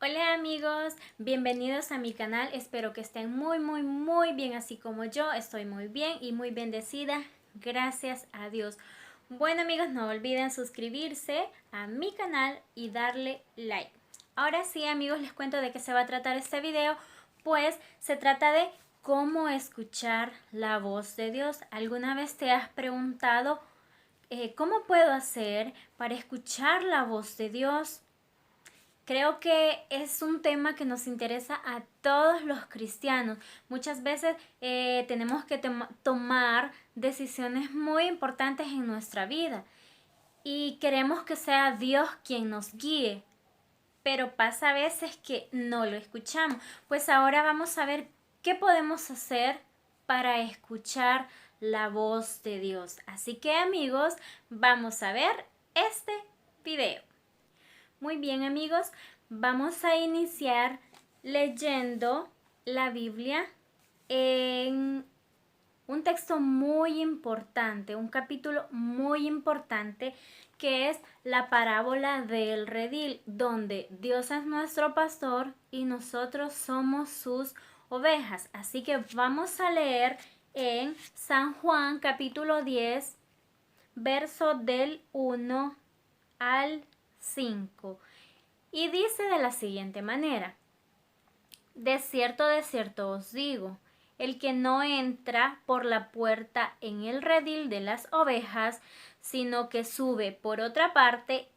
Hola amigos, bienvenidos a mi canal. Espero que estén muy bien, así como yo. Estoy muy bien y muy bendecida. Gracias a Dios. Bueno amigos, no olviden suscribirse a mi canal y darle like. Ahora sí amigos, les cuento de qué se va a tratar este video. Pues se trata de cómo escuchar la voz de Dios. ¿Alguna vez te has preguntado cómo puedo hacer para escuchar la voz de Dios? Creo que es un tema que nos interesa a todos los cristianos. Muchas veces tenemos que tomar decisiones muy importantes en nuestra vida y queremos que sea Dios quien nos guíe, pero pasa a veces que no lo escuchamos. Pues ahora vamos a ver qué podemos hacer para escuchar la voz de Dios. Así que amigos, vamos a ver este video. Muy bien amigos, vamos a iniciar leyendo la Biblia en un texto muy importante, un capítulo muy importante que es la parábola del redil, donde Dios es nuestro pastor y nosotros somos sus ovejas. Así que vamos a leer en San Juan capítulo 10, verso del 1 al 5. Y dice de la siguiente manera: de cierto os digo, el que no entra por la puerta en el redil de las ovejas, sino que sube por otra parte,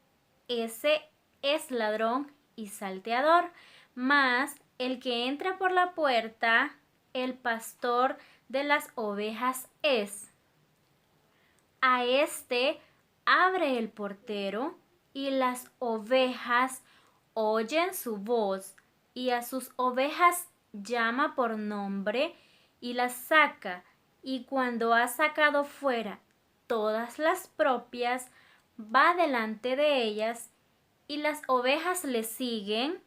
ese es ladrón y salteador. Mas el que entra por la puerta, el pastor de las ovejas es. A este abre el portero, y las ovejas oyen su voz, y a sus ovejas llama por nombre y las saca, y cuando ha sacado fuera todas las propias, va delante de ellas, y las ovejas le siguen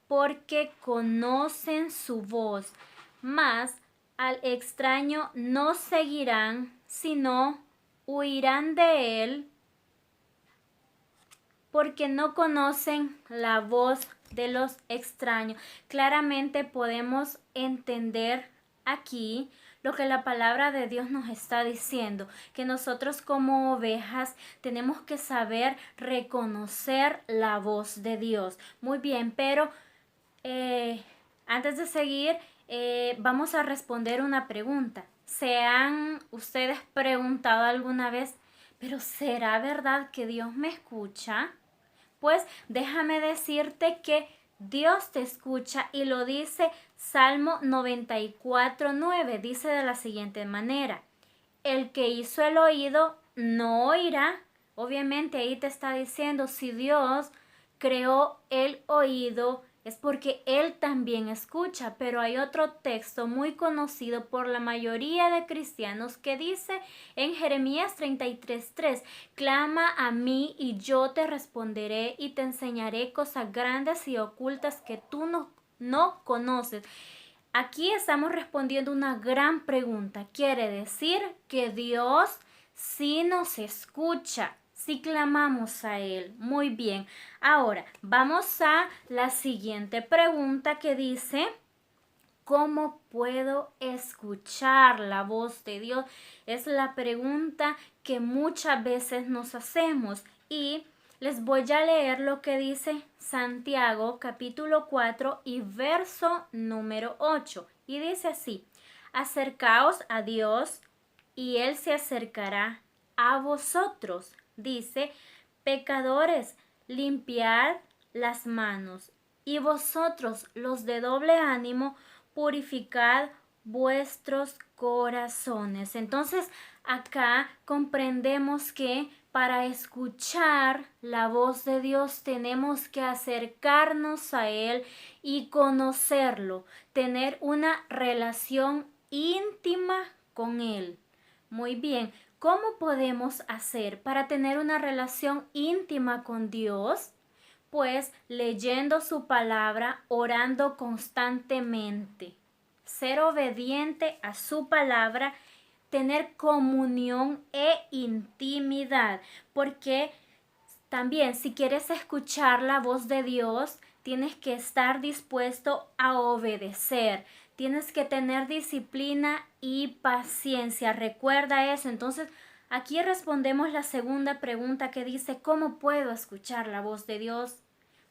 porque conocen su voz. Mas al extraño no seguirán, sino huirán de él, porque no conocen la voz de los extraños. Claramente podemos entender aquí lo que la palabra de Dios nos está diciendo, que nosotros como ovejas tenemos que saber reconocer la voz de Dios. Muy bien, pero antes de seguir, vamos a responder una pregunta. ¿Se han ustedes preguntado alguna vez, pero será verdad que Dios me escucha? Pues déjame decirte que Dios te escucha y lo dice Salmo 94:9. Dice de la siguiente manera: el que hizo el oído no oirá. Obviamente ahí te está diciendo, si Dios creó el oído, es porque Él también escucha. Pero hay otro texto muy conocido por la mayoría de cristianos que dice en Jeremías 33:3: clama a mí y yo te responderé y te enseñaré cosas grandes y ocultas que tú no conoces. Aquí estamos respondiendo una gran pregunta. Quiere decir que Dios sí nos escucha, sí clamamos a Él. Muy bien. Ahora, vamos a la siguiente pregunta que dice: ¿cómo puedo escuchar la voz de Dios? Es la pregunta que muchas veces nos hacemos, y les voy a leer lo que dice Santiago capítulo 4 y verso número 8. Y dice así: acercaos a Dios y Él se acercará a vosotros. Dice: pecadores, limpiad las manos, y vosotros los de doble ánimo, purificad vuestros corazones. Entonces acá comprendemos que para escuchar la voz de Dios tenemos que acercarnos a Él y conocerlo, tener una relación íntima con Él. Muy bien, ¿cómo podemos hacer para tener una relación íntima con Dios? Pues leyendo su palabra, orando constantemente, ser obediente a su palabra, tener comunión e intimidad, porque también si quieres escuchar la voz de Dios, tienes que estar dispuesto a obedecer. Tienes que tener disciplina y paciencia. Recuerda eso. Entonces, aquí respondemos la segunda pregunta que dice, ¿cómo puedo escuchar la voz de Dios?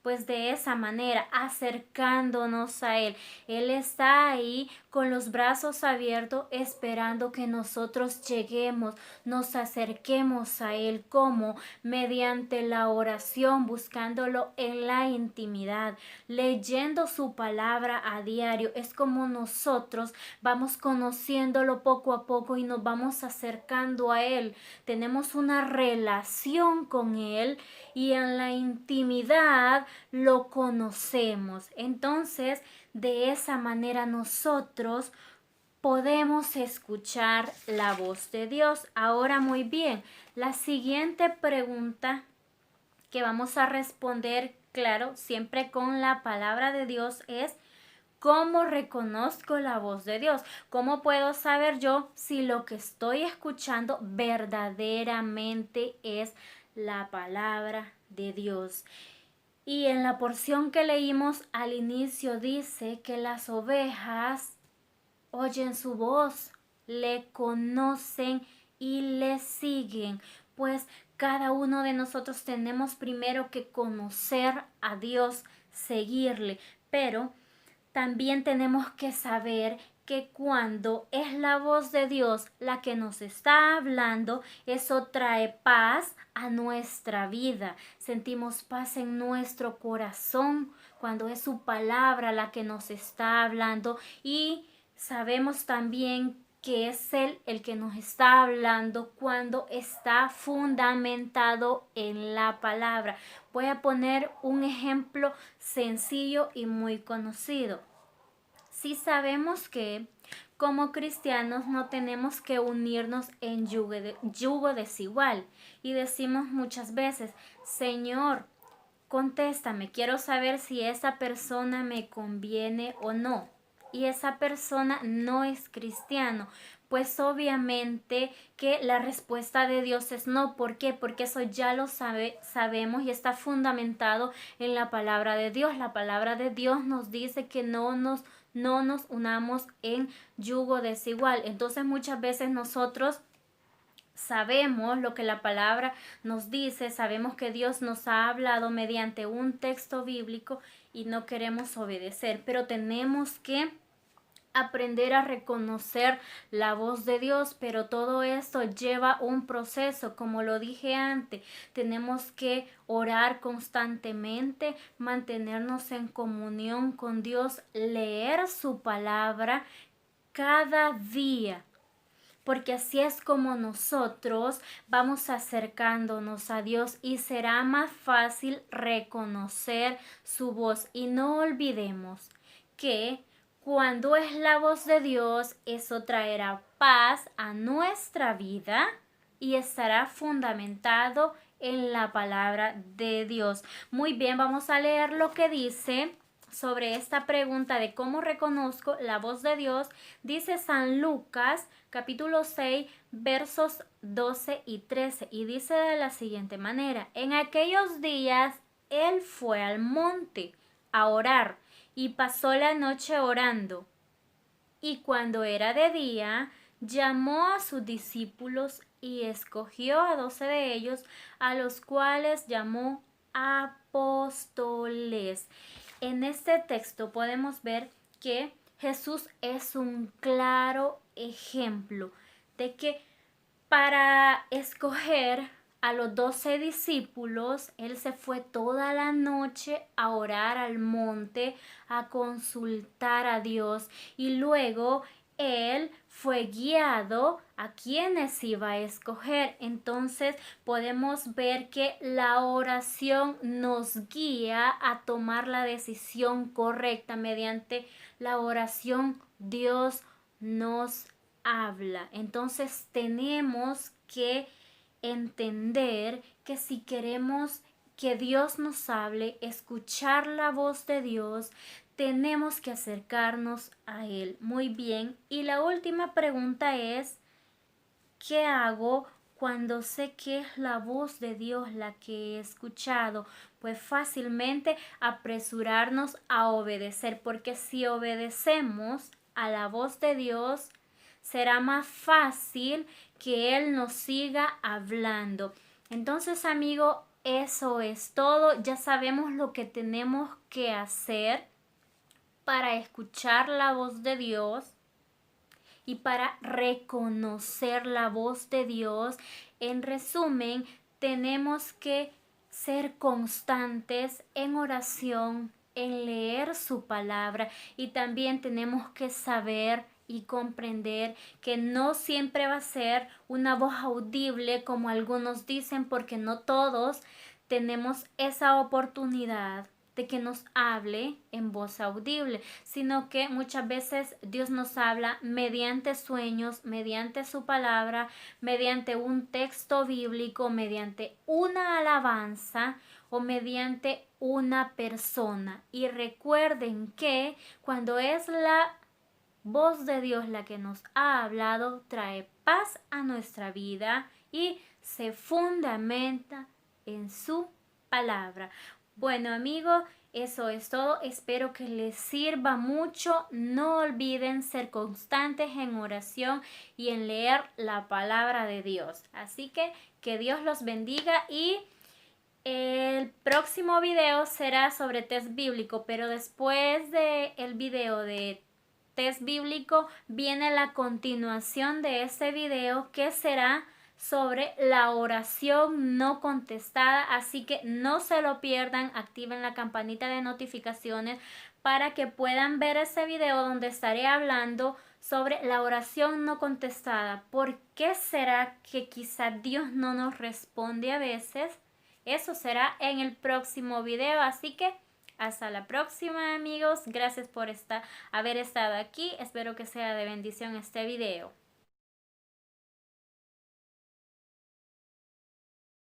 Pues de esa manera, acercándonos a Él. Él está ahí con los brazos abiertos esperando que nosotros lleguemos, nos acerquemos a Él. ¿Cómo? Mediante la oración, buscándolo en la intimidad, leyendo su palabra a diario. Es como nosotros vamos conociéndolo poco a poco y nos vamos acercando a Él. Tenemos una relación con Él y en la intimidad lo conocemos. Entonces, de esa manera nosotros podemos escuchar la voz de Dios. Ahora muy bien, la siguiente pregunta que vamos a responder, claro, siempre con la palabra de Dios es, ¿cómo reconozco la voz de Dios? ¿Cómo puedo saber yo si lo que estoy escuchando verdaderamente es la palabra de Dios? Y en la porción que leímos al inicio dice que las ovejas oyen su voz, le conocen y le siguen. Pues cada uno de nosotros tenemos primero que conocer a Dios, seguirle, pero también tenemos que saber que cuando es la voz de Dios la que nos está hablando, eso trae paz a nuestra vida. Sentimos paz en nuestro corazón cuando es su palabra la que nos está hablando y sabemos también que es Él el que nos está hablando cuando está fundamentado en la palabra. Voy a poner un ejemplo sencillo y muy conocido. Si sabemos que como cristianos no tenemos que unirnos en yugo desigual y decimos muchas veces, Señor, contéstame, quiero saber si esa persona me conviene o no. Y esa persona no es cristiano. Pues obviamente que la respuesta de Dios es no. ¿Por qué? Porque eso ya lo sabemos y está fundamentado en la palabra de Dios. La palabra de Dios nos dice que no nos unamos en yugo desigual. Entonces muchas veces nosotros sabemos lo que la palabra nos dice, sabemos que Dios nos ha hablado mediante un texto bíblico y no queremos obedecer, pero tenemos que aprender a reconocer la voz de Dios, pero todo esto lleva un proceso, como lo dije antes, tenemos que orar constantemente, mantenernos en comunión con Dios, leer su palabra cada día, porque así es como nosotros vamos acercándonos a Dios y será más fácil reconocer su voz. Y no olvidemos que cuando es la voz de Dios, eso traerá paz a nuestra vida y estará fundamentado en la palabra de Dios. Muy bien, vamos a leer lo que dice sobre esta pregunta de cómo reconozco la voz de Dios. Dice San Lucas capítulo 6 versos 12 y 13 y dice de la siguiente manera: en aquellos días él fue al monte a orar y pasó la noche orando, y cuando era de día llamó a sus discípulos y escogió a 12 de ellos, a los cuales llamó apóstoles. En este texto podemos ver que Jesús es un claro ejemplo de que para escoger a los 12 discípulos, Él se fue toda la noche a orar al monte, a consultar a Dios, y luego Él fue guiado a quienes iba a escoger. Entonces podemos ver que la oración nos guía a tomar la decisión correcta. Mediante la oración Dios nos habla. Entonces tenemos que entender que si queremos que Dios nos hable, escuchar la voz de Dios, tenemos que acercarnos a Él. Muy bien. Y la última pregunta es, ¿qué hago cuando sé que es la voz de Dios la que he escuchado, pues fácilmente apresurarnos a obedecer, porque si obedecemos a la voz de Dios, será más fácil que Él nos siga hablando. Entonces, amigo, eso es todo. Ya sabemos lo que tenemos que hacer para escuchar la voz de Dios y para reconocer la voz de Dios. En resumen, tenemos que ser constantes en oración, en leer su palabra, y también tenemos que saber y comprender que no siempre va a ser una voz audible como algunos dicen, porque no todos tenemos esa oportunidad de que nos hable en voz audible, sino que muchas veces Dios nos habla mediante sueños, mediante su palabra, mediante un texto bíblico, mediante una alabanza o mediante una persona. Y recuerden que cuando es la voz de Dios la que nos ha hablado, trae paz a nuestra vida y se fundamenta en su palabra. Bueno, amigos, eso es todo. Espero que les sirva mucho. No olviden ser constantes en oración y en leer la palabra de Dios. Así que Dios los bendiga, y el próximo video será sobre test bíblico, pero después del video de test bíblico viene la continuación de este video, que será sobre la oración no contestada. Así que no se lo pierdan, activen la campanita de notificaciones para que puedan ver ese video donde estaré hablando sobre la oración no contestada. ¿Por qué será que quizá Dios no nos responde a veces? Eso será en el próximo video, así que hasta la próxima, amigos. Gracias por haber estado aquí. Espero que sea de bendición este video.